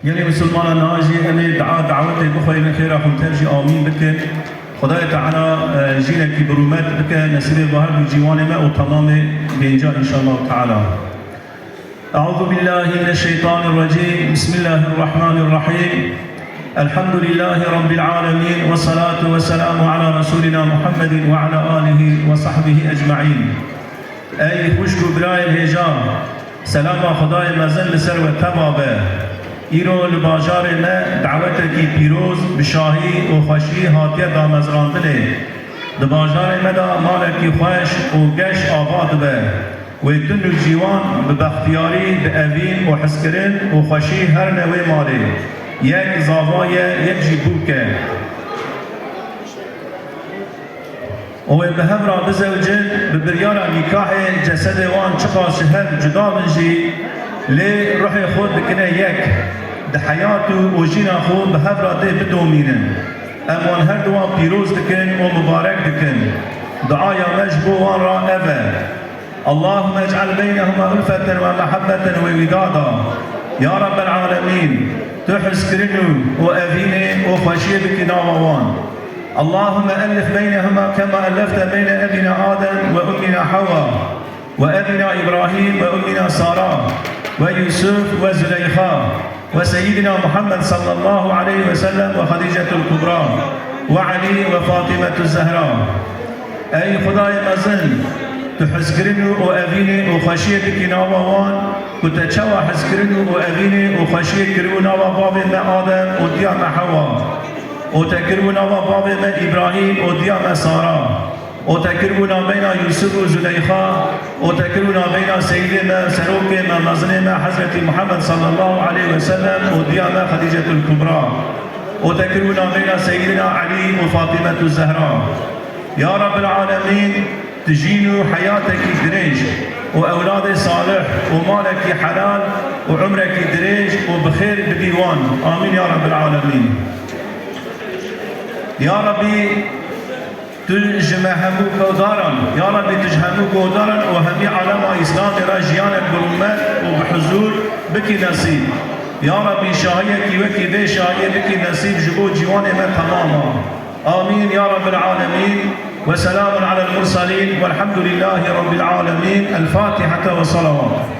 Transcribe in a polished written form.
يعني مسلمان ناجي أمي دعوتي بخير خير أخو ترجي آمين بك خدای تعالى جيلك برومات بك نسيب بهر بجيوان ما وتمام بينجا إن شاء الله تعالى. أعوذ بالله من الشيطان الرجيم. بسم الله الرحمن الرحيم. الحمد لله رب العالمين والصلاة والسلام على رسولنا محمد وعلى آله وصحبه أجمعين. أي خوشكو براي الهجا سلام خدای مزن لسر وتبابه ایرو لباجار ما دعوتکی پیروز بشاهی و خوشی هاتیه دا مزراندنه لباجار ما دا مالکی خوش و گش آباد به و دن الجیوان ببختیاری بأوین و حسکرین و خوشی هر نوی مالی یک زاوای یک جیبوکه و به هم را بزوجن ببریار نکاح جسد وان چقا شهر جدا بنجی لی روح خود بکنه یک ده حیات و جینا خود به هم را ده بدومینن امان هر دوان پیروز دکن و مبارک دکن دعایا مجبو وان را اوه اللهم اجعل بينهما ألفة ومحبة وودادا يا رب العالمين تحس كرنو وأبيني وخشي بك ناوان اللهم ألف بينهما كما ألفت بين أبينا آدم وأمنا حواء وأبينا إبراهيم وأمنا سارة ويوسف وزليخا وسيدنا محمد صلى الله عليه وسلم وخديجة الكبرى وعلي وفاطمة الزهراء أي خداي مزن تحسكرنو وأبيني وخشي بك ناوان كتشوى حسكرنو وأبيني وخشي كرو ناوا باب ما آدم وديا ما حواء وتكرو ناوا باب ما إبراهيم وديا ما سارة وتكرمنا بين يوسف وزليخا وتكرمنا بين سيدنا سروك ما مظلمة حضرة محمد صلى الله عليه وسلم وديانا خديجة الكبرى وتكرمنا بين سيدنا علي وفاطمة الزهراء يا رب العالمين تجينوا حياتك دريج وأولاد صالح ومالك حلال وعمرك دريج وبخير بديوان آمين يا رب العالمين. يا ربي تجمعهم كودارا يا رب تجمعهم كودارا وهمي علامة إسلام راجيانك برمات وبحضور بك نصيب يا رب شاهيك وكي ذي شاهية بك نصيب جبو جوان ما تماما آمين يا رب العالمين وسلام على المرسلين والحمد لله رب العالمين. الفاتحة والصلوات.